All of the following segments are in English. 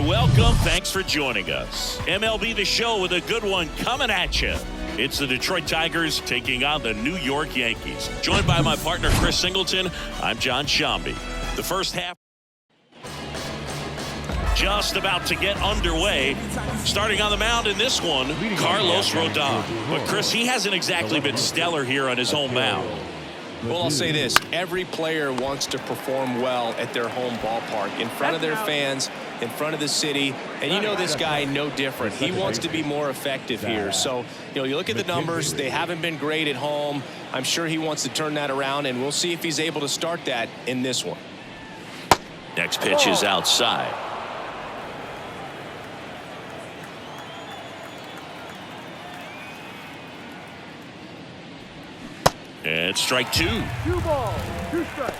welcome. Thanks for joining us. MLB The Show with a good one coming at you. It's the Detroit Tigers taking on the New York Yankees. Joined by my partner, Chris Singleton, I'm John Shambi. The first half just about to get underway. Starting on the mound in this one, Carlos Rodon. But Chris, he hasn't exactly been stellar here on his home mound. Well, I'll say this. Every player wants to perform well at their home ballpark, in front of their fans, in front of the city. And you know this guy no different. He wants to be more effective here. So, you look at the numbers. They haven't been great at home. I'm sure he wants to turn that around, and we'll see if he's able to start that in this one. Next pitch is outside. And strike two. 2 balls, 2 strikes.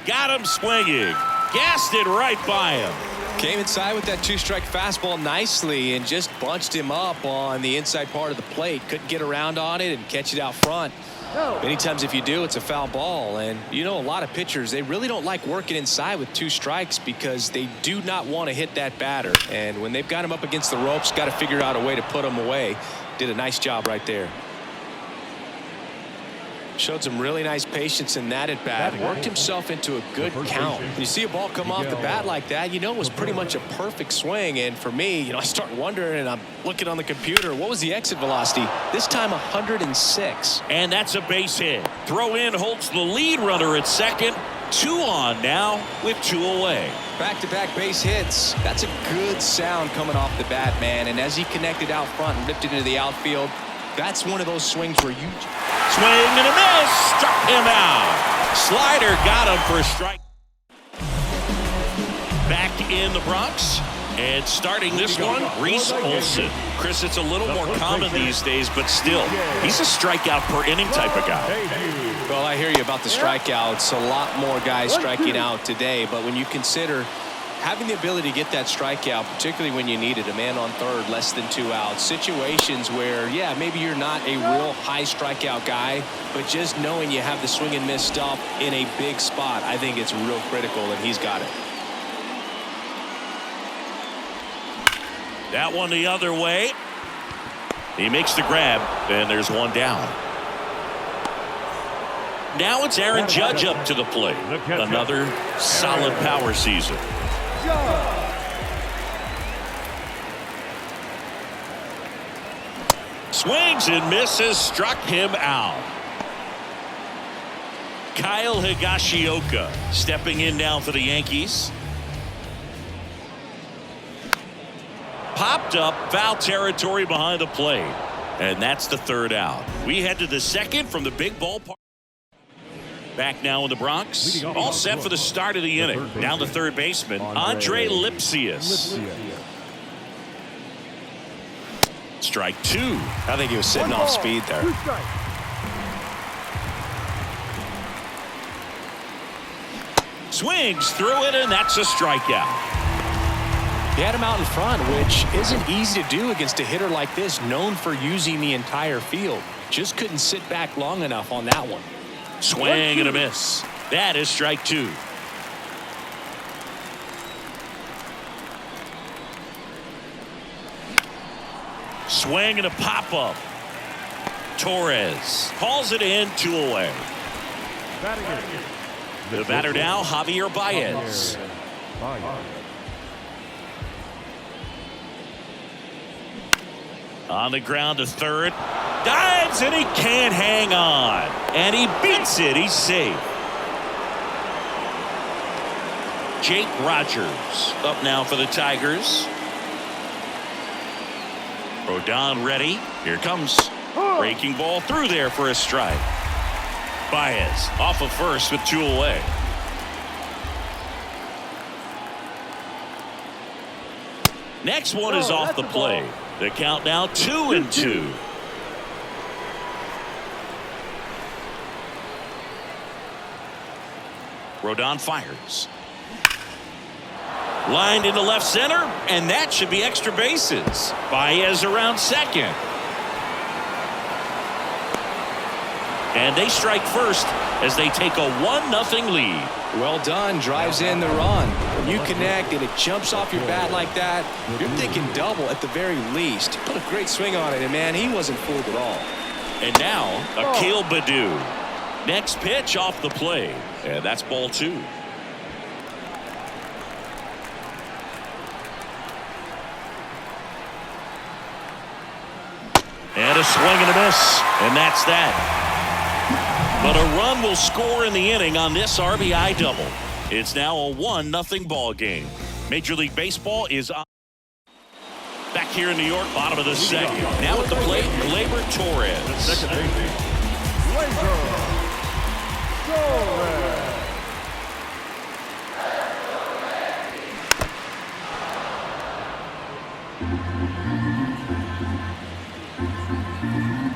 Got him swinging. Gassed it right by him. Came inside with that 2-strike fastball nicely and just bunched him up on the inside part of the plate. Couldn't get around on it and catch it out front. Many times if you do, it's a foul ball. And a lot of pitchers, they really don't like working inside with 2 strikes because they do not want to hit that batter. And when they've got him up against the ropes, got to figure out a way to put him away. Did a nice job right there. Showed some really nice patience in that at bat. Worked himself into a good count. When you see a ball come off the bat like that, it was pretty much a perfect swing. And for me, I start wondering, and I'm looking on the computer, what was the exit velocity? This time 106. And that's a base hit. Throw in holds the lead runner at second. 2 on now with 2 away. Back-to-back base hits. That's a good sound coming off the bat, man. And as he connected out front and ripped it into the outfield, that's one of those swings where you swing and a miss, struck him out. Slider got him for a strike. Back in the Bronx, and starting this one, Reese Olson. Chris, it's a little more common these days, but still, he's a strikeout per inning type of guy. Well, I hear you about the strikeouts. A lot more guys striking out today, but when you consider having the ability to get that strikeout, particularly when you need it, a man on third, less than 2 outs, situations where, yeah, maybe you're not a real high strikeout guy, but just knowing you have the swing and miss stuff in a big spot, I think it's real critical, and he's got it. That one the other way. He makes the grab, and there's one down. Now it's Aaron Judge up to the plate. Another solid power season. Swings and misses, struck him out. Kyle Higashioka stepping in now for the Yankees. Popped up, foul territory behind the plate. And that's the 3rd out. We head to the 2nd from the big ballpark. Back now in the Bronx. All set for the start of the inning. Down the 3rd baseman, Andre Lipsius. Strike 2. I think he was sitting off speed there. Swings through it, and that's a strikeout. He had him out in front, which isn't easy to do against a hitter like this, known for using the entire field. Just couldn't sit back long enough on that one. Swing and a miss. That is strike 2. Swing and a pop-up. Torres hauls it in, 2 away. The batter now, Javier Baez. On the ground to third. Dives, and he can't hang on. And he beats it. He's safe. Jake Rogers up now for the Tigers. Rodon ready. Here comes. Breaking ball through there for a strike. Baez off of first with 2 away. Next one is off the plate. The count now 2-2. Rodon fires. Lined into left center, and that should be extra bases. Baez around second. And they strike first as they take a 1-0 lead. Well done. Drives in the run. When you connect and it jumps off your bat like that, you're thinking double at the very least. Put a great swing on it, and man, he wasn't fooled at all. And now Akil Baddoo. Next pitch off the plate. And that's ball 2. And a swing and a miss. And that's that. But a run will score in the inning on this RBI double. It's now a 1-0 ball game. Major League Baseball is on. Back here in New York, bottom of the second. Now at the plate, Gleyber Torres. Second baseman, Gleyber Torres.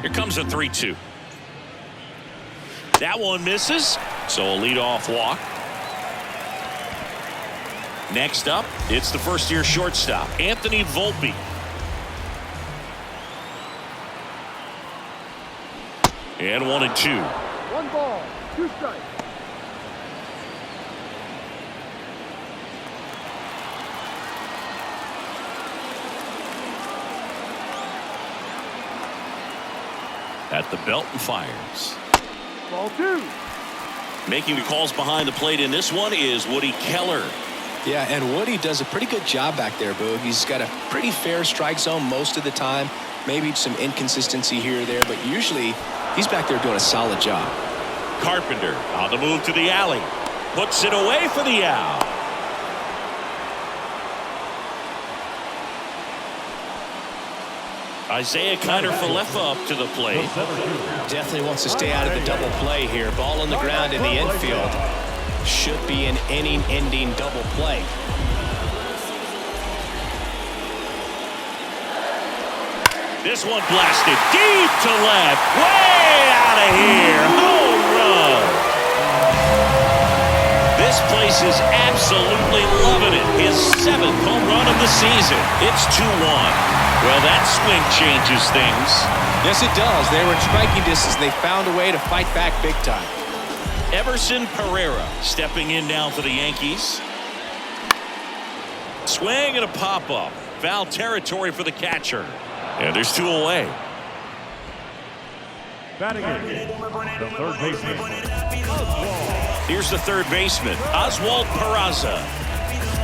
Here comes a 3-2. That one misses, so a leadoff walk. Next up, it's the first-year shortstop, Anthony Volpe. And 1-2. 1 ball, 2 strikes. At the belt and fires. Ball 2. Making the calls behind the plate in this one is Woody Keller. Yeah, and Woody does a pretty good job back there, Boog. He's got a pretty fair strike zone most of the time. Maybe some inconsistency here or there, but usually he's back there doing a solid job. Carpenter on the move to the alley. Puts it away for the out. Isaiah Kiner-Falefa up to the plate. Definitely wants to stay out of the double play here. Ball on the ground in the infield. Should be an inning-ending double play. This one blasted deep to left. Way out of here. Home run. This place is absolutely loving it. His 7th home run of the season. It's 2-1. Well, that swing changes things. Yes, it does. They were in striking distance. They found a way to fight back big time. Everson Pereira stepping in now for the Yankees. Swing and a pop-up. Foul territory for the catcher. And there's 2 away. Batting in, the third baseman. Here's the third baseman, Oswald Peraza.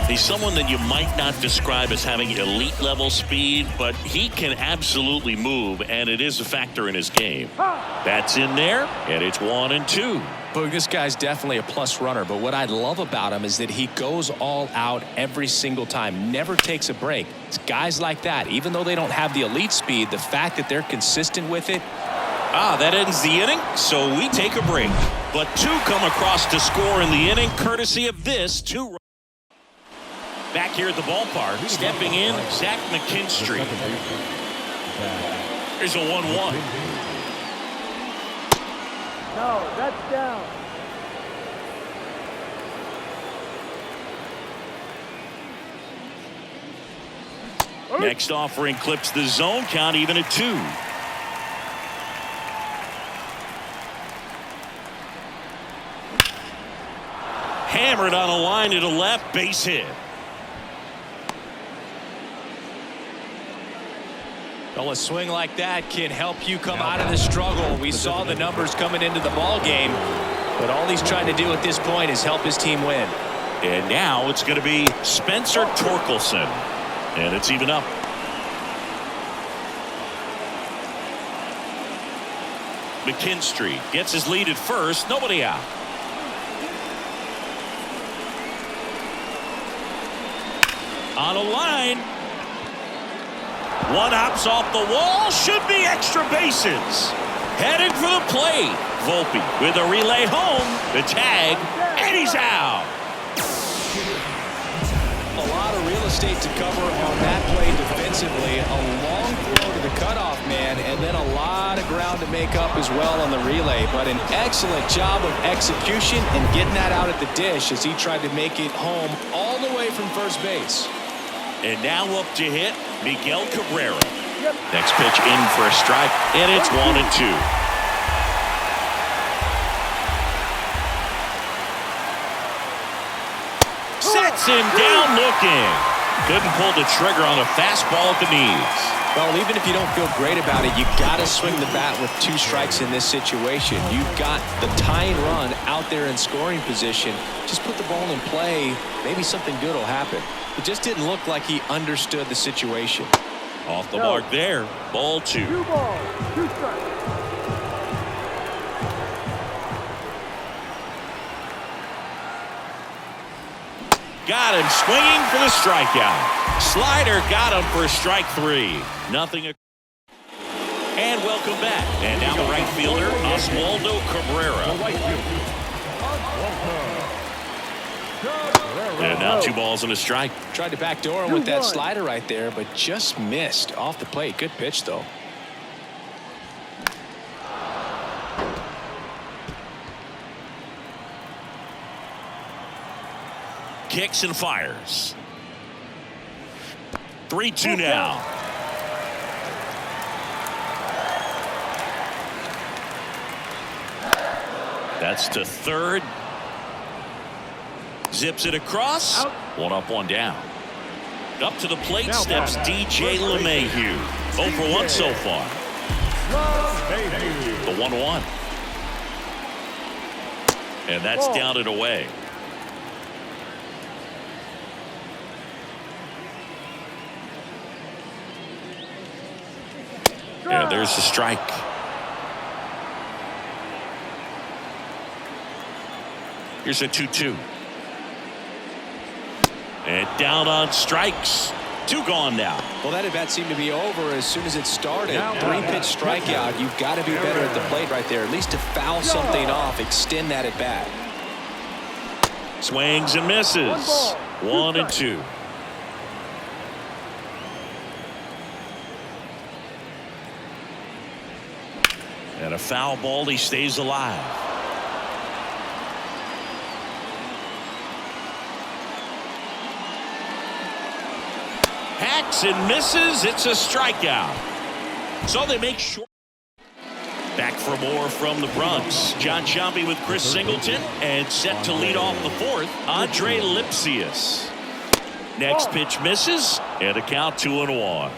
He's someone that you might not describe as having elite level speed, but he can absolutely move, and it is a factor in his game. That's in there, and it's 1-2. Boog, this guy's definitely a plus runner, but what I love about him is that he goes all out every single time, never takes a break. It's guys like that, even though they don't have the elite speed, the fact that they're consistent with it. That ends the inning, so we take a break. But 2 come across to score in the inning, courtesy of this 2. Back here at the ballpark, stepping in, Zach McKinstry. Here's a 1-1. No, that's down. Next offering clips the zone count even at 2. Hammered on a line to the left, base hit. Well, a swing like that can help you come out of the struggle. We saw the numbers coming into the ball game, but all he's trying to do at this point is help his team win. And now it's going to be Spencer Torkelson, and it's even up. McKinstry gets his lead at first, nobody out. On a line. One hops off the wall, should be extra bases. Headed for the plate. Volpe with a relay home, the tag, and he's out. A lot of real estate to cover on that play defensively. A long throw to the cutoff man, and then a lot of ground to make up as well on the relay. But an excellent job of execution and getting that out at the dish as he tried to make it home all the way from first base. And now up to hit Miguel Cabrera. Next pitch in for a strike, and it's 1-2. Gets him down looking. Couldn't pull the trigger on a fastball at the knees. Well, even if you don't feel great about it, you got to swing the bat with 2 strikes in this situation. You've got the tying run out there in scoring position. Just put the ball in play. Maybe something good will happen. It just didn't look like he understood the situation. Off the mark there. Ball 2. 2 balls, 2 strikes. Got him swinging for the strikeout. Slider got him for strike 3. Nothing. And welcome back. And now the right fielder, Oswaldo Cabrera. And now 2 balls and a strike. Tried to backdoor him with that slider right there, but just missed off the plate. Good pitch, though. Kicks and fires. 3-2 now. That's to third. Zips it across. 1 up, 1 down. Up to the plate steps DJ LeMahieu. 0 for 1 so far. The 1-1. And that's down and away. Yeah, there's the strike. Here's a 2-2. And down on strikes. 2 gone now. Well, that at bat seemed to be over as soon as it started. 3-pitch strikeout. You've got to be better at the plate right there, at least to foul something off, extend that at bat. Swings and misses. 1 and 2. And a foul ball, he stays alive. Hacks and misses. It's a strikeout. So they make short. Back for more from the Bronx. John Sciambi with Chris Singleton. And set to lead off the 4th, Andre Lipsius. Next pitch misses. And a count 2-1.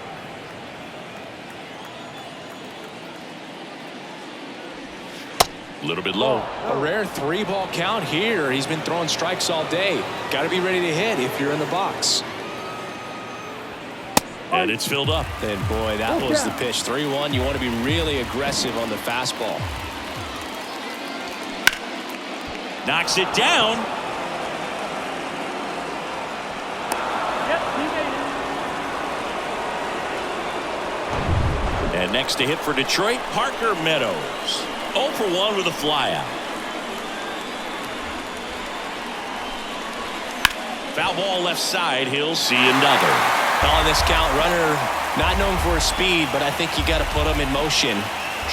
A little bit low. A rare 3-ball count here. He's been throwing strikes all day. Got to be ready to hit if you're in the box. And it's filled up. And boy, that was the pitch. 3-1. You want to be really aggressive on the fastball. Knocks it down. And next to hit for Detroit, Parker Meadows. 0 for 1 with a flyout. Foul ball left side. He'll see another. On this count, runner not known for his speed, but I think you got to put him in motion.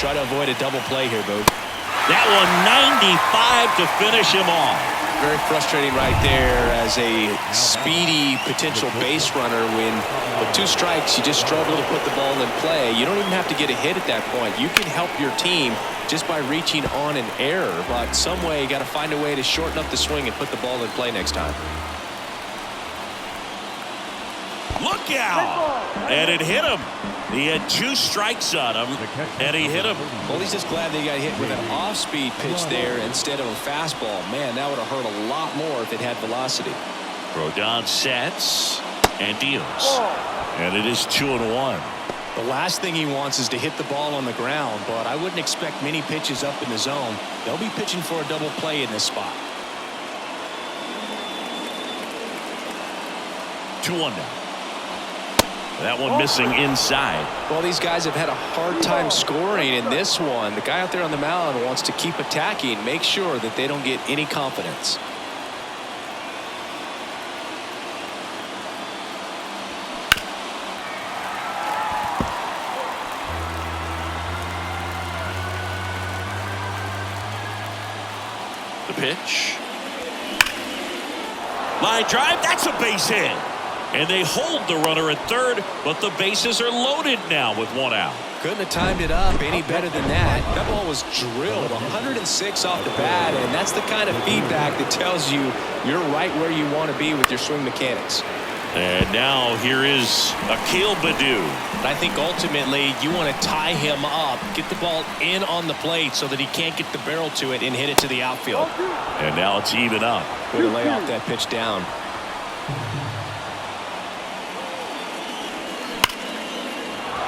Try to avoid a double play here, Boog. That one 95 to finish him off. Very frustrating right there as a speedy potential base runner. When with 2 strikes, you just struggle to put the ball in play. You don't even have to get a hit at that point. You can help your team just by reaching on an error, but some way you got to find a way to shorten up the swing and put the ball in play next time. Look out! And it hit him. He had 2 strikes on him, and he hit him. Well, he's just glad that he got hit with an off-speed pitch there instead of a fastball. Man, that would have hurt a lot more if it had velocity. Rodon sets and deals. And it is 2-1. The last thing he wants is to hit the ball on the ground, but I wouldn't expect many pitches up in the zone. They'll be pitching for a double play in this spot. 2-1 now. That one missing inside. Well, these guys have had a hard time scoring in this one. The guy out there on the mound wants to keep attacking, make sure that they don't get any confidence. The pitch. Line drive. That's a base hit. And they hold the runner at third, but the bases are loaded now with 1 out. Couldn't have timed it up any better than that. That ball was drilled 106 off the bat, and that's the kind of feedback that tells you you're right where you want to be with your swing mechanics. And now here is Akil Baddoo. I think ultimately you want to tie him up, get the ball in on the plate so that he can't get the barrel to it and hit it to the outfield. And now it's even up. Way to lay off that pitch down.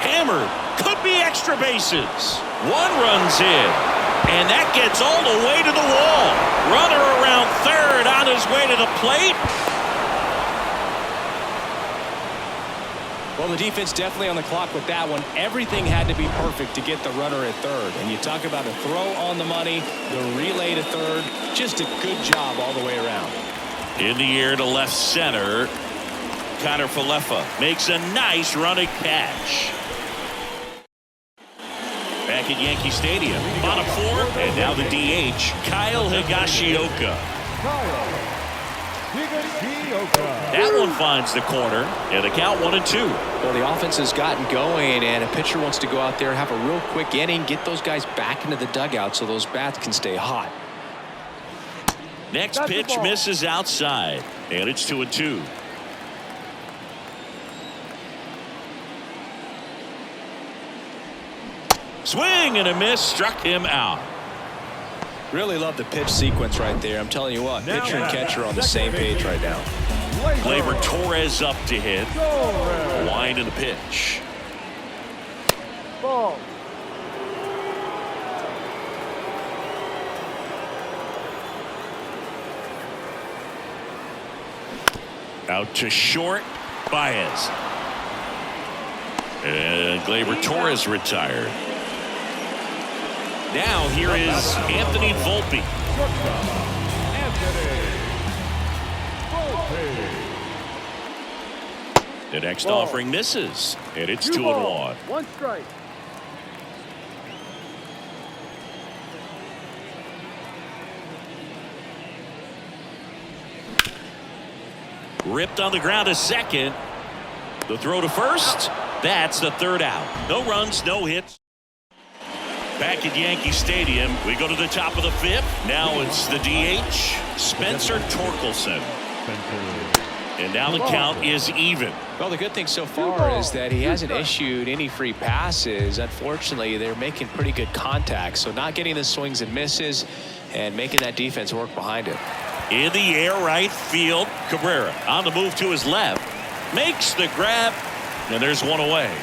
Hammered. Could be extra bases. One runs in. And that gets all the way to the wall. Runner around third on his way to the plate. Well, the defense definitely on the clock with that one. Everything had to be perfect to get the runner at third. And you talk about a throw on the money, the relay to third. Just a good job all the way around. In the air to left center. Connor Falefa makes a nice running catch. Back at Yankee Stadium. Bottom four. And now the DH, Kyle Higashioka. That one finds the corner, and the count 1-2. Well, the offense has gotten going, and a pitcher wants to go out there, have a real quick inning, get those guys back into the dugout so those bats can stay hot. Next pitch misses outside, and it's 2-2. Swing and a miss, struck him out. Really love the pitch sequence right there. I'm telling you what, pitcher and catcher on the same page right now. Gleyber Torres up to hit. Wind in the pitch. Ball. Out to short, Baez. And Gleyber Torres retired. Now here is Anthony Volpe. The next offering misses, and it's 2-1. One strike. Ripped on the ground to second. The throw to first. That's the third out. No runs, no hits. Back at Yankee Stadium, we go to the top of the fifth. Now it's the DH, Spencer Torkelson. And now the count is even. Well, the good thing so far is that he hasn't issued any free passes. Unfortunately, they're making pretty good contact, so not getting the swings and misses and making that defense work behind him. In the air, right field, Cabrera on the move to his left. Makes the grab, and there's one away.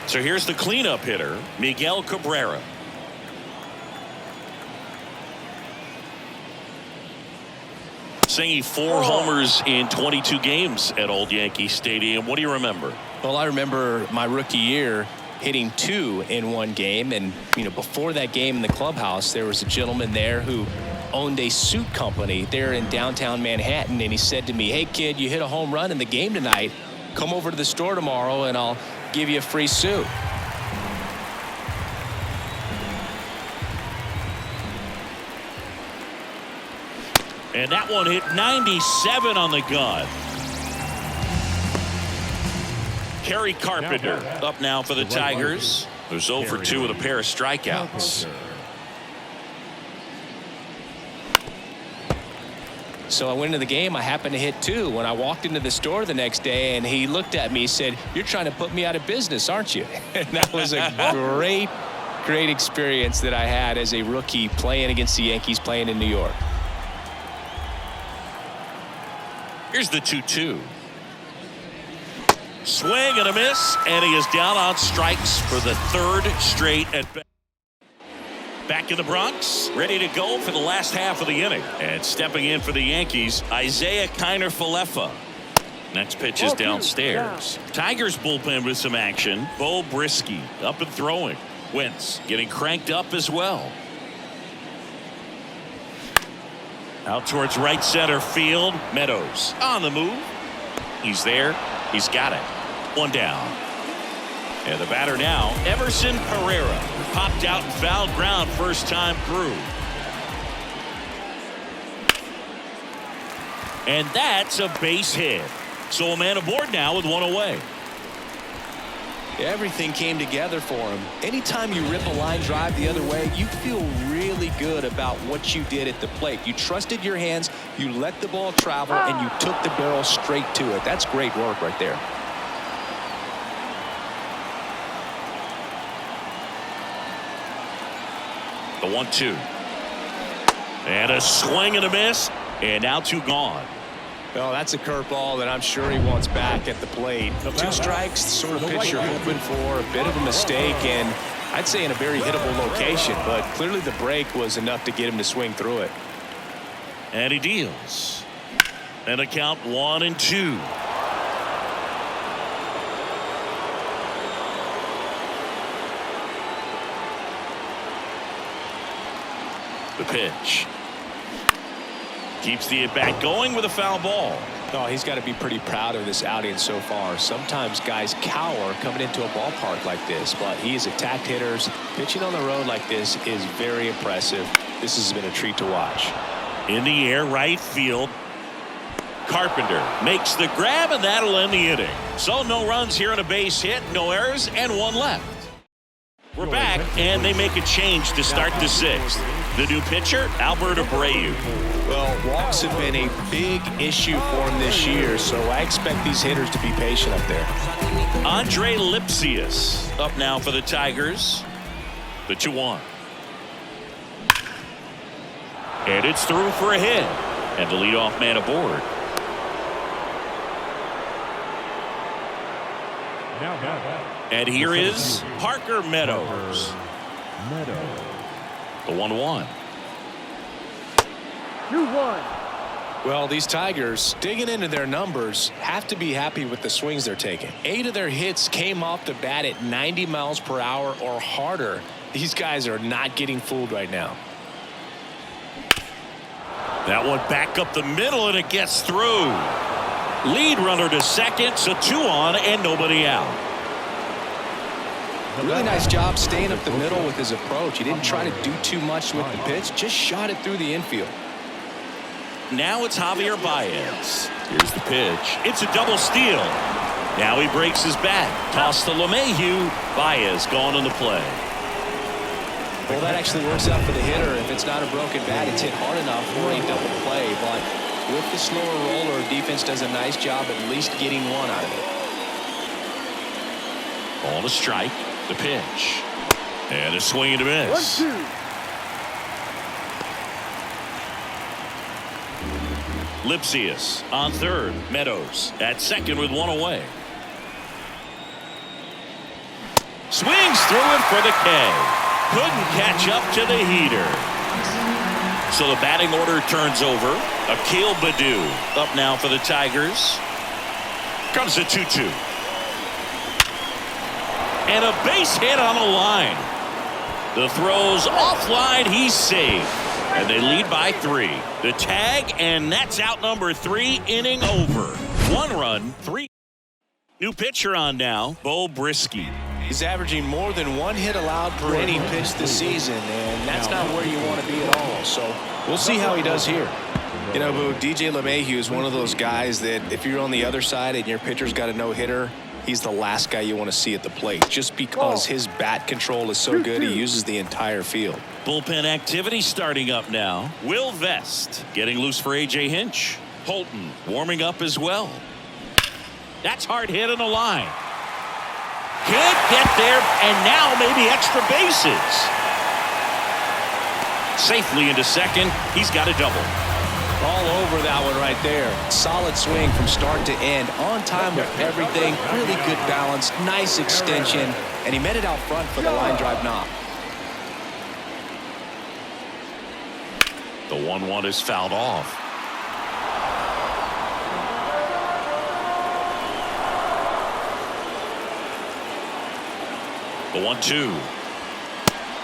So here's the cleanup hitter, Miguel Cabrera. Singing 4 homers in 22 games at Old Yankee Stadium. What do you remember? Well, I remember my rookie year hitting 2 in one game. And, you know, before that game in the clubhouse, there was a gentleman there who owned a suit company there in downtown Manhattan. And he said to me, "Hey, kid, you hit a home run in the game tonight. Come over to the store tomorrow and I'll give you a free suit." And that one hit 97 on the gun. Kerry Carpenter up now for the Tigers. They're 0 for 2 with a pair of strikeouts. So I went into the game. I happened to hit 2 when I walked into the store the next day, and he looked at me and said, "You're trying to put me out of business, aren't you?" And that was a great experience that I had as a rookie playing against the Yankees, playing in New York. Here's the 2-2. Swing and a miss, and he is down on strikes for the 3rd straight at bat. Back in the Bronx, ready to go for the last half of the inning. And stepping in for the Yankees, Isaiah Kiner Falefa. Next pitch is downstairs. Tigers bullpen with some action. Bo Brisky up and throwing. Wentz getting cranked up as well. Out towards right center field. Meadows on the move. He's there. He's got it. One down. And the batter now, Everson Pereira. Popped out and fouled ground first time through. And that's a base hit. So a man aboard now with one away. Everything came together for him. Anytime you rip a line drive the other way, you feel really good about what you did at the plate. You trusted your hands, you let the ball travel, and you took the barrel straight to it. That's great work right there. The 1-2. And a swing and a miss. And now 2 gone. Well, that's a curveball that I'm sure he wants back at the plate. 2 strikes, the sort of pitch you're hoping for, a bit of a mistake, and I'd say in a very hittable location, but clearly the break was enough to get him to swing through it. And he deals. And a count 1-2. The pitch. Keeps the at-bat going with a foul ball. Oh, he's got to be pretty proud of this outing so far. Sometimes guys cower coming into a ballpark like this, but he has attacked hitters. Pitching on the road like this is very impressive. This has been a treat to watch. In the air, right field. Carpenter makes the grab, and that'll end the inning. So no runs here on a base hit, no errors, and 1 left. We're back, and they make a change to start the 6th. The new pitcher, Albert Abreu. Well, walks have been a big issue for him this year, so I expect these hitters to be patient up there. Andre Lipsius up now for the Tigers. The 2-1. And it's through for a hit. And the leadoff man aboard. And here is Parker Meadows. The 1-1. 2-1. Well, these Tigers, digging into their numbers, have to be happy with the swings they're taking. 8 of their hits came off the bat at 90 miles per hour or harder. These guys are not getting fooled right now. That one back up the middle, and it gets through. Lead runner to second, so 2 on and nobody out. Really nice job staying up the middle with his approach. He didn't try to do too much with the pitch, just shot it through the infield. Now it's Javier Baez. Here's the pitch. It's a double steal. Now he breaks his bat. Toss to LeMahieu. Baez gone in the play. Well, that actually works out for the hitter. If it's not a broken bat, it's hit hard enough for a double play. But with the slower roller, defense does a nice job at least getting 1 out of it. Ball to strike. The pitch. And a swing and a miss. 1-2. Lipsius on third. Meadows at second with 1 away. Swings through it for the K. Couldn't catch up to the heater. So the batting order turns over. Akil Baddoo up now for the Tigers. Comes a 2-2. And a base hit on the line. The throw's offline. He's safe. And they lead by 3. The tag, and that's out number 3. Inning over. 1 run, 3. New pitcher on now, Bo Brisky. He's averaging more than 1 hit allowed per inning pitched this season, and that's not where you want to be at all. So we'll see how he does here. You know, Boo, DJ LeMahieu is one of those guys that if you're on the other side and your pitcher's got a no-hitter, he's the last guy you want to see at the plate, just because his bat control is so good. He uses the entire field. Bullpen activity starting up now. Will Vest getting loose for A.J. Hinch. Holton warming up as well. That's hard hit on the line. Can't get there, and now maybe extra bases. Safely into second. He's got a double. All over that one right there. Solid swing from start to end. On time with everything. Really good balance. Nice extension. And he met it out front for the line drive knock. The 1-1 is fouled off. The 1-2.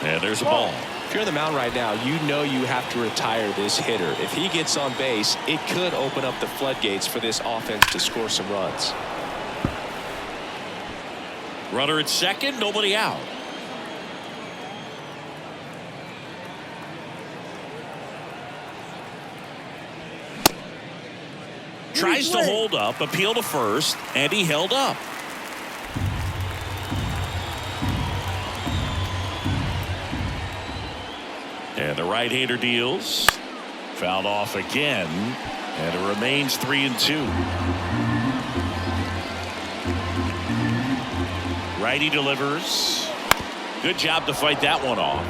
And there's a ball. If you're on the mound right now, you know you have to retire this hitter. If he gets on base, it could open up the floodgates for this offense to score some runs. Runner at second, nobody out. Tries to hold up, appeal to first, and he held up. And the right-hander deals. Fouled off again. And it remains 3-2. Righty delivers. Good job to fight that one off.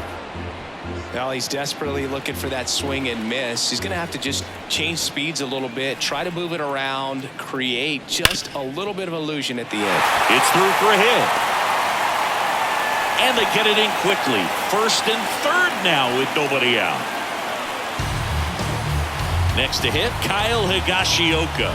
Well, he's desperately looking for that swing and miss. He's going to have to just change speeds a little bit, try to move it around, create just a little bit of illusion at the end. It's through for a hit. And they get it in quickly. First and third now with nobody out. Next to hit, Kyle Higashioka.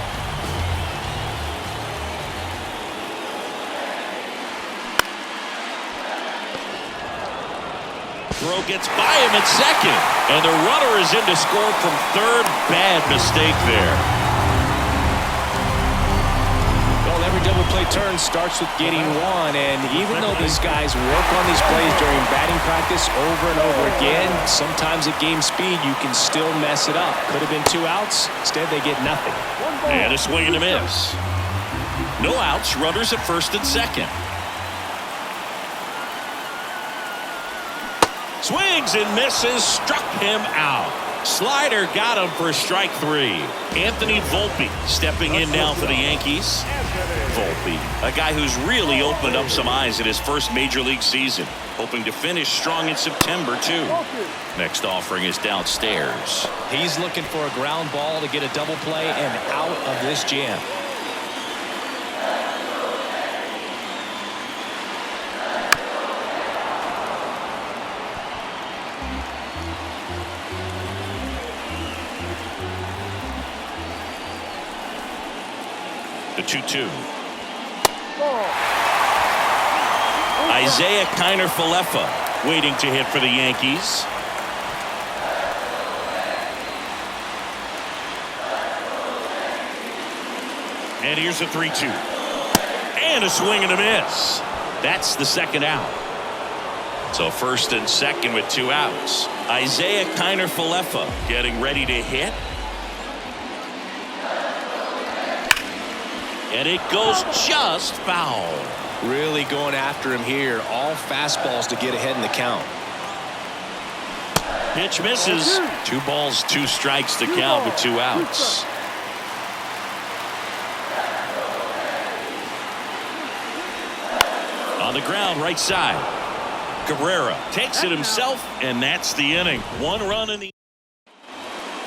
Throw gets by him at second. And the runner is in to score from third. Bad mistake there. Well, every double play turn starts with getting one. And even though these guys work on these plays during batting practice over and over again, sometimes at game speed you can still mess it up. Could have been 2 outs. Instead they get nothing. And a swing and a miss. No outs. Runners at first and second. Swings and misses, struck him out. Slider got him for strike 3. Anthony Volpe stepping in now for the Yankees. Volpe, a guy who's really opened up some eyes in his first major league season, hoping to finish strong in September too. Next offering is downstairs. He's looking for a ground ball to get a double play and out of this jam. The 2-2. Isaiah Kiner-Falefa waiting to hit for the Yankees. And here's a 3-2. And a swing and a miss. That's the second out. So first and second with 2 outs. Isaiah Kiner-Falefa getting ready to hit. And it goes just foul. Really going after him here. All fastballs to get ahead in the count. Pitch misses. 2 balls, 2 strikes to count with 2 outs. On the ground, right side. Cabrera takes it himself, and that's the inning. 1 run in the.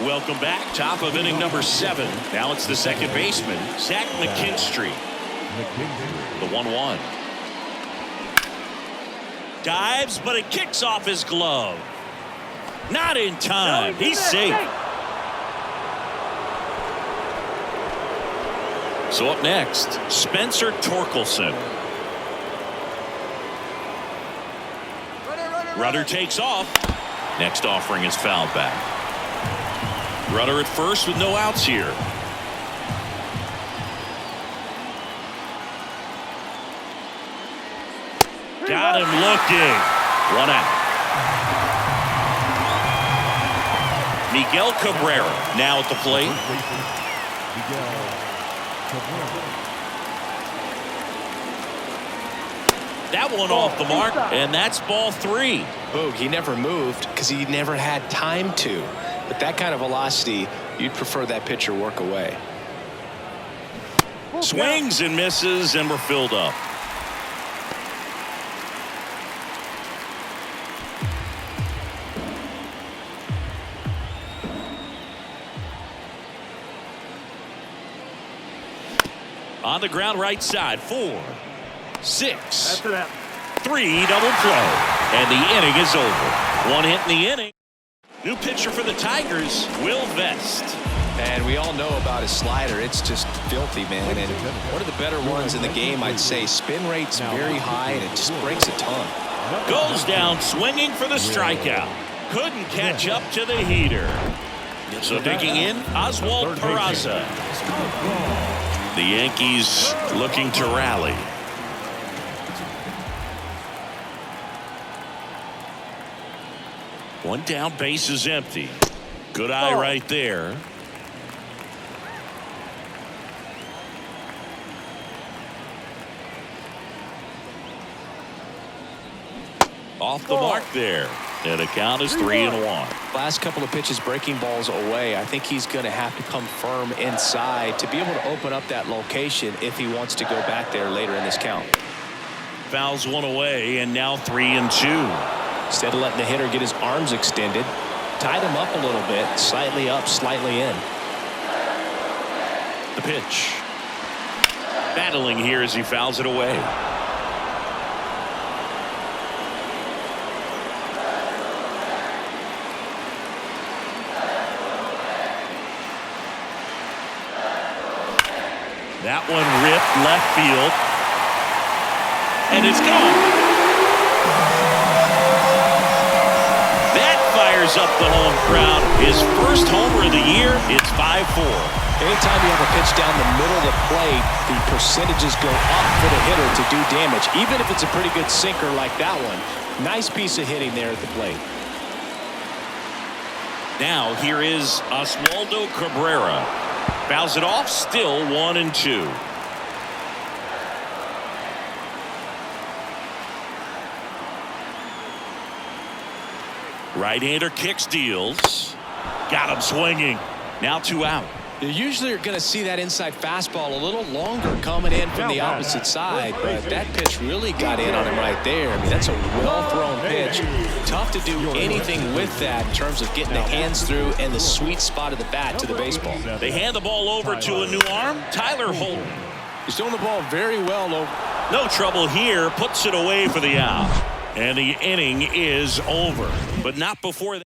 Welcome back. Top of inning number 7. Now it's the second baseman, Zach McKinstry. The 1-1. Dives, but it kicks off his glove. Not in time. He's safe. So up next, Spencer Torkelson. Rudder takes off. Next offering is fouled back. Runner at first with no outs here. Got him looking. 1 out. Miguel Cabrera now at the plate. That one off the mark, and that's ball 3. Boog, he never moved because he never had time to. With that kind of velocity, you'd prefer that pitcher work away. Swings and misses, and we're filled up. On the ground, right side, 4, 6, 3 double play, and the inning is over. 1 hit in the inning. New pitcher for the Tigers, Will Vest. And we all know about his slider. It's just filthy, man. And one of the better ones in the game, I'd say. Spin rate's very high, and it just breaks a ton. Goes down swinging for the strikeout. Couldn't catch up to the heater. So digging in, Oswald Peraza. The Yankees looking to rally. One down, base is empty. Good eye right there. Off the mark there. And the count is 3-1. Last couple of pitches breaking balls away. I think he's going to have to come firm inside to be able to open up that location if he wants to go back there later in this count. Fouls one away, and now 3-2. Instead of letting the hitter get his arms extended, tied him up a little bit, slightly up, slightly in. The pitch. Battling here as he fouls it away. That one ripped left field. And it's gone. That fires up the home crowd. His first homer of the year. It's 5-4. Anytime you have a pitch down the middle of the plate, the percentages go up for the hitter to do damage, even if it's a pretty good sinker like that one. Nice piece of hitting there at the plate. Now here is Oswaldo Cabrera. Fouls it off, still 1-2. Right-hander kicks, deals. Got him swinging. Now 2 out. You usually are going to see that inside fastball a little longer coming in from the opposite side, but that pitch really got in on him right there. I mean, that's a well-thrown pitch. Tough to do anything with that in terms of getting the hands through and the sweet spot of the bat to the baseball. They hand the ball over to a new arm, Tyler Holton. He's throwing the ball very well. No trouble here, puts it away for the out. And the inning is over, but not before that.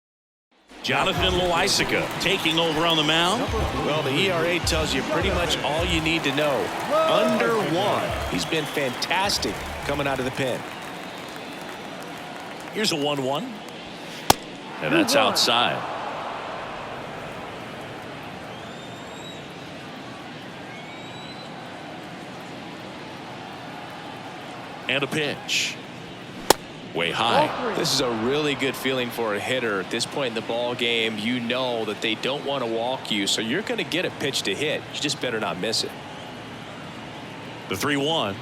Jonathan Loaisiga taking over on the mound. Well, the ERA tells you pretty much all you need to know. Under 1. He's been fantastic coming out of the pen. Here's a 1-1. And that's outside. And a pitch. Way high. This is a really good feeling for a hitter at this point in the ball game. You know that they don't want to walk you, so you're going to get a pitch to hit. You just better not miss it. The 3-1.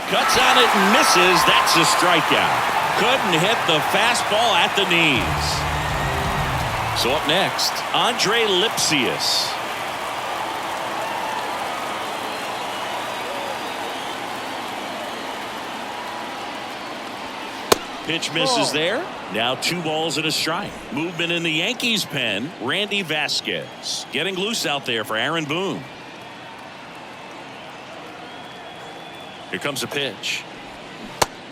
Cuts on it and misses. That's a strikeout. Couldn't hit the fastball at the knees. So up next, Andre Lipsius. Pitch misses there. Now 2 balls and a strike. Movement in the Yankees pen. Randy Vasquez getting loose out there for Aaron Boone. Here comes a pitch.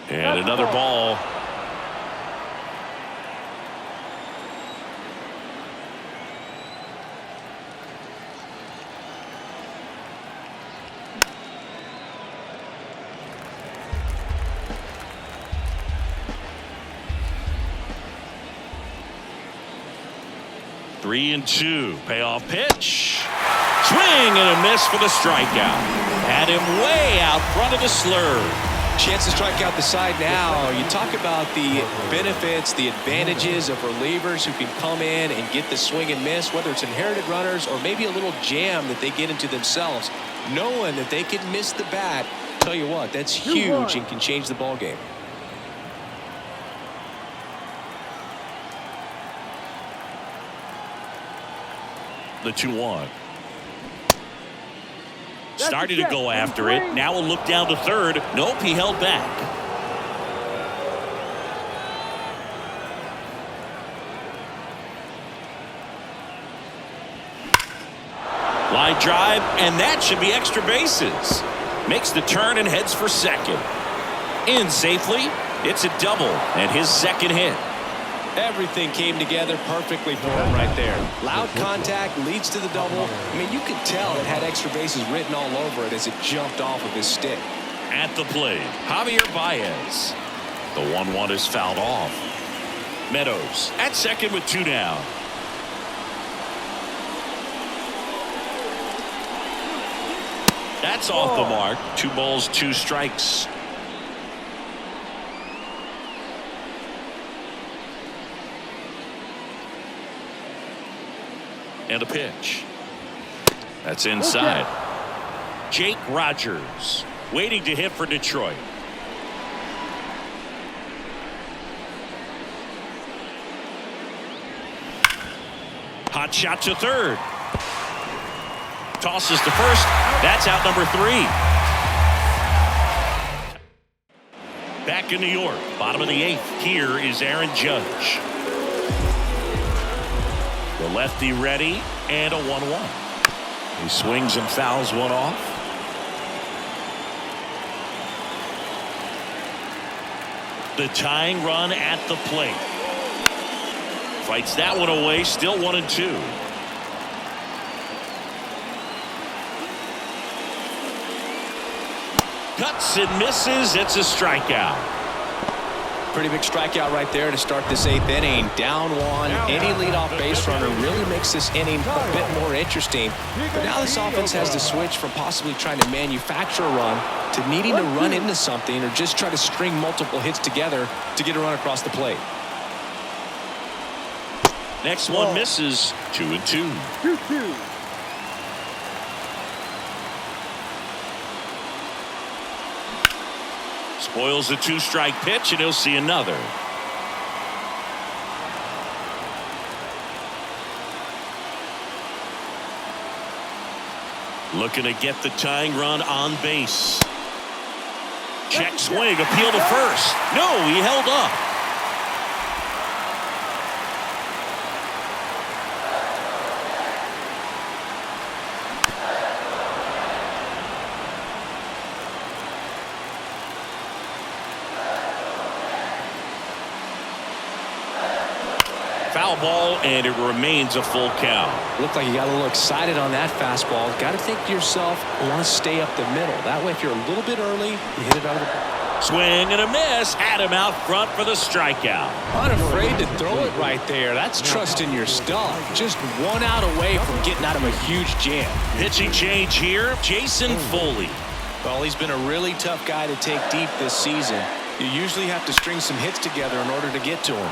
And another ball. Three and 2. Payoff pitch. Swing and a miss for the strikeout. Had him way out front of the slurve. Chance to strike out the side now. You talk about the benefits, the advantages of relievers who can come in and get the swing and miss, whether it's inherited runners or maybe a little jam that they get into themselves, knowing that they can miss the bat. Tell you what, that's huge and can change the ball game. The 2-1. Started to go after it. Now a look down to third. Nope, he held back. Line drive, and that should be extra bases. Makes the turn and heads for second. In safely. It's a double and his second hit. Everything came together perfectly for him right there. Loud contact leads to the double. I mean, you could tell it had extra bases written all over it as it jumped off of his stick. At the plate, Javier Baez. The 1-1 is fouled off. Meadows at second with 2 down. That's off the mark. 2 balls, 2 strikes. And a pitch. That's inside. Jake Rogers waiting to hit for Detroit. Hot shot to third. Tosses to first. That's out number 3. Back in New York, bottom of the 8th. Here is Aaron Judge. The lefty ready, and a 1-1. He swings and fouls one off. The tying run at the plate. Fights that one away, still 1-2. Cuts and misses. It's a strikeout. Pretty big strikeout right there to start this 8th inning. Down 1. Any leadoff base runner really makes this inning a bit more interesting. But now this offense has to switch from possibly trying to manufacture a run to needing to run into something or just try to string multiple hits together to get a run across the plate. Next one misses. 2-2. 2-2. Spoils the 2-strike pitch, and he'll see another. Looking to get the tying run on base. Check swing, appeal to first. No, he held up. Foul ball, and it remains a full count. Looked like you got a little excited on that fastball. Got to think to yourself, I want to stay up the middle. That way, if you're a little bit early, you hit it out of the ball. Swing and a miss. Had him out front for the strikeout. Unafraid to throw it right there. That's trusting your stuff. Just 1 out away from getting out of a huge jam. Pitching change here. Jason Foley. Well, he's been a really tough guy to take deep this season. You usually have to string some hits together in order to get to him.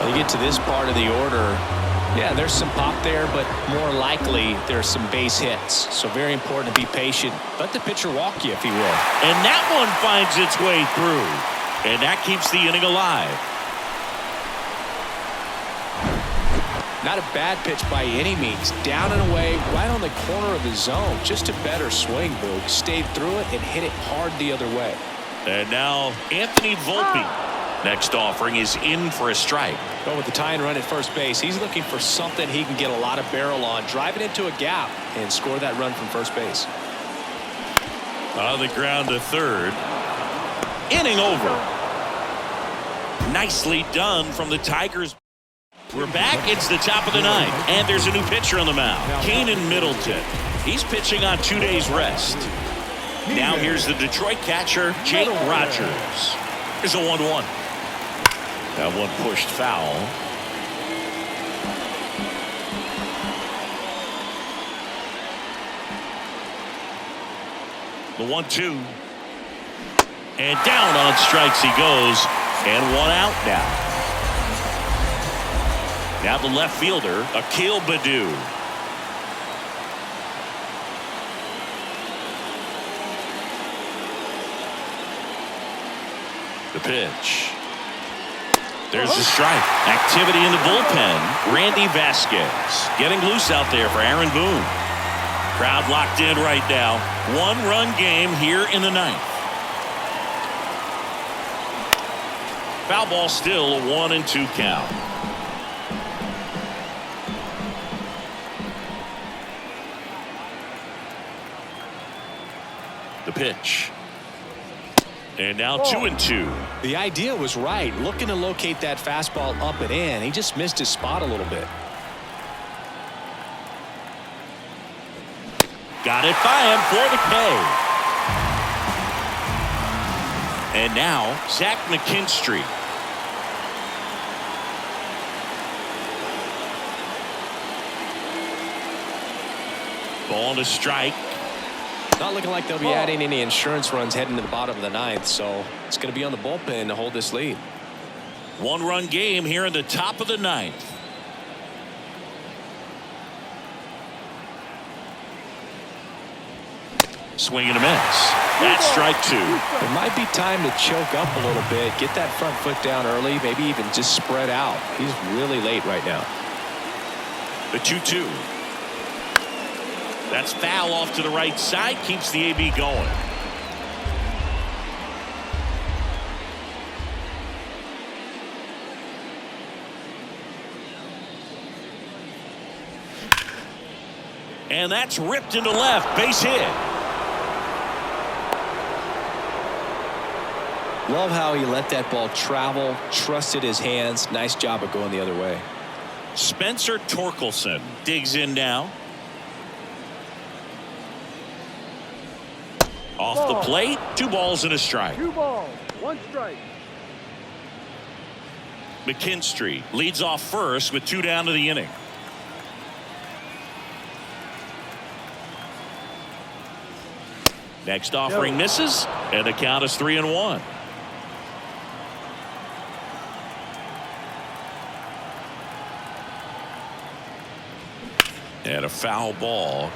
When you get to this part of the order, yeah, there's some pop there, but more likely there's some base hits. So very important to be patient. Let the pitcher walk you if he will. And that one finds its way through. And that keeps the inning alive. Not a bad pitch by any means. Down and away, right on the corner of the zone. Just a better swing, Boog. Stayed through it and hit it hard the other way. And now Anthony Volpe. Next offering is in for a strike. But with the tying run at first base, he's looking for something he can get a lot of barrel on. Drive it into a gap and score that run from first base. On the ground to third. Inning over. Nicely done from the Tigers. We're back. It's the top of the 9th. And there's a new pitcher on the mound. Keenan Middleton. He's pitching on 2 days rest. Now here's the Detroit catcher, Jake Rogers. Here's a 1-1. That one pushed foul. The 1-2. And down on strikes he goes. And 1 out now. Now the left fielder, Akil Baddoo. The pitch. There's the strike. Activity in the bullpen. Randy Vasquez getting loose out there for Aaron Boone. Crowd locked in right now. 1-run game here in the 9th. Foul ball, still a 1-2 count. The pitch. And now 2-2. The idea was right. Looking to locate that fastball up and in. He just missed his spot a little bit. Got it by him for the K. And now Zach McKinstry. Ball to strike. Not looking like they'll be adding any insurance runs heading to the bottom of the 9th, so it's going to be on the bullpen to hold this lead. 1-run game here in the top of the 9th. Swing and a miss. That's strike two. It might be time to choke up a little bit, get that front foot down early, maybe even just spread out. He's really late right now. The 2-2. That's foul off to the right side, keeps the AB going. And that's ripped into left, base hit. Love how he let that ball travel, trusted his hands. Nice job of going the other way. Spencer Torkelson digs in now. Off the plate, 2 balls and a strike. 2 balls, 1 strike. McKinstry leads off first with 2 down to the inning. Next offering misses, and the count is 3-1. And a foul ball.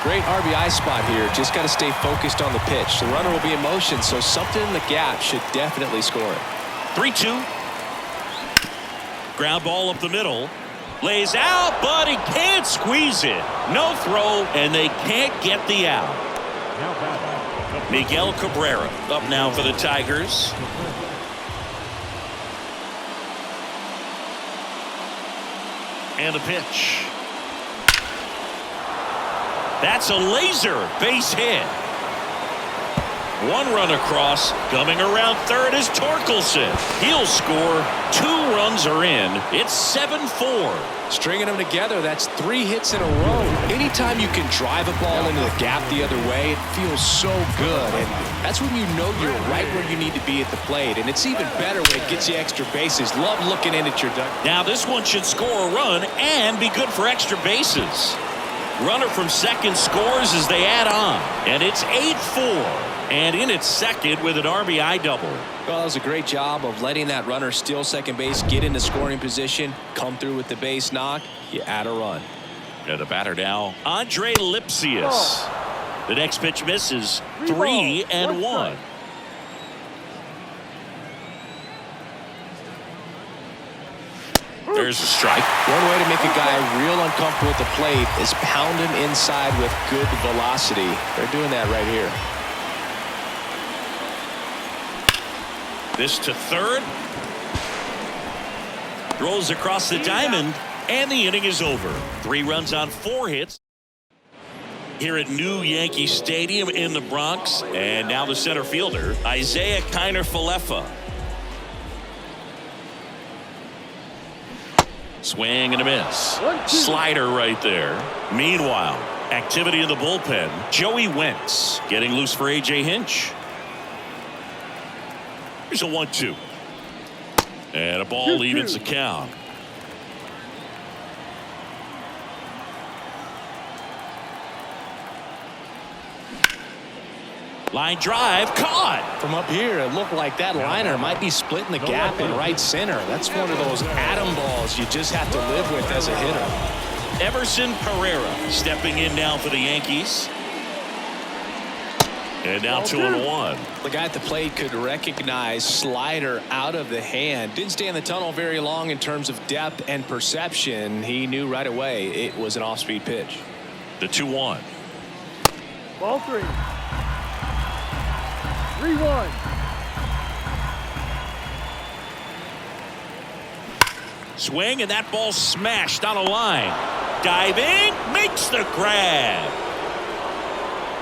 Great RBI spot here. Just got to stay focused on the pitch. The runner will be in motion, so something in the gap should definitely score it. 3-2. Ground ball up the middle. Lays out, but he can't squeeze it. No throw, and they can't get the out. Miguel Cabrera up now for the Tigers. And a pitch. That's a laser base hit. 1 run across. Coming around third is Torkelson. He'll score. 2 runs are in. It's 7-4. Stringing them together, that's 3 hits in a row. Anytime you can drive a ball into the gap the other way, it feels so good. And that's when you know you're right where you need to be at the plate. And it's even better when it gets you extra bases. Love looking in at your duck. Now this one should score a run and be good for extra bases. Runner from second scores as they add on. And it's 8-4. And in its second with an RBI double. Well, that was a great job of letting that runner steal second base, get into scoring position, come through with the base knock. You add a run. And the batter now, Andre Lipsius. The next pitch misses. 3-1. There's a strike. One way to make a guy real uncomfortable at the plate is pound him inside with good velocity. They're doing that right here. This to third. Throws across the diamond, and the inning is over. 3 runs on 4 hits. Here at New Yankee Stadium in the Bronx, and now the center fielder, Isaiah Kiner-Falefa. Swing and a miss. Slider right there. Meanwhile, activity in the bullpen. Joey Wentz getting loose for A.J. Hinch. Here's a 1-2. And a ball evens the count. Line drive caught. From up here, it looked like that liner might be splitting the gap in right center. That's one of those atom balls you just have to live with as a hitter. Everson Pereira stepping in now for the Yankees. And now 2-1. The guy at the plate could recognize slider out of the hand. Didn't stay in the tunnel very long in terms of depth and perception. He knew right away it was an off-speed pitch. The 2-1. Ball 3. 3-1. Swing, and that ball smashed on a line. Diving, makes the grab.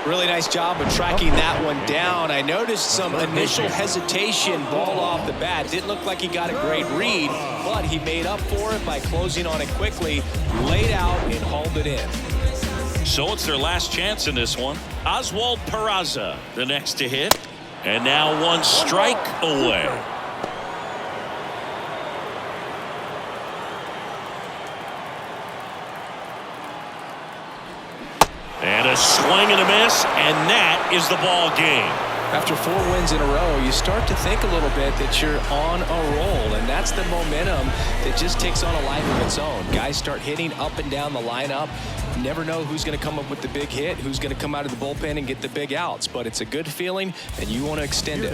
Really nice job of tracking that one down. I noticed some initial hesitation, ball off the bat. Didn't look like he got a great read, but he made up for it by closing on it quickly, laid out, and hauled it in. So it's their last chance in this one. Oswald Peraza, the next to hit. And now 1 strike away. And a swing and a miss, and that is the ball game. After 4 wins in a row, you start to think a little bit that you're on a roll, and that's the momentum that just takes on a life of its own. Guys start hitting up and down the lineup. You never know who's going to come up with the big hit, who's going to come out of the bullpen and get the big outs, but it's a good feeling, and you want to extend it.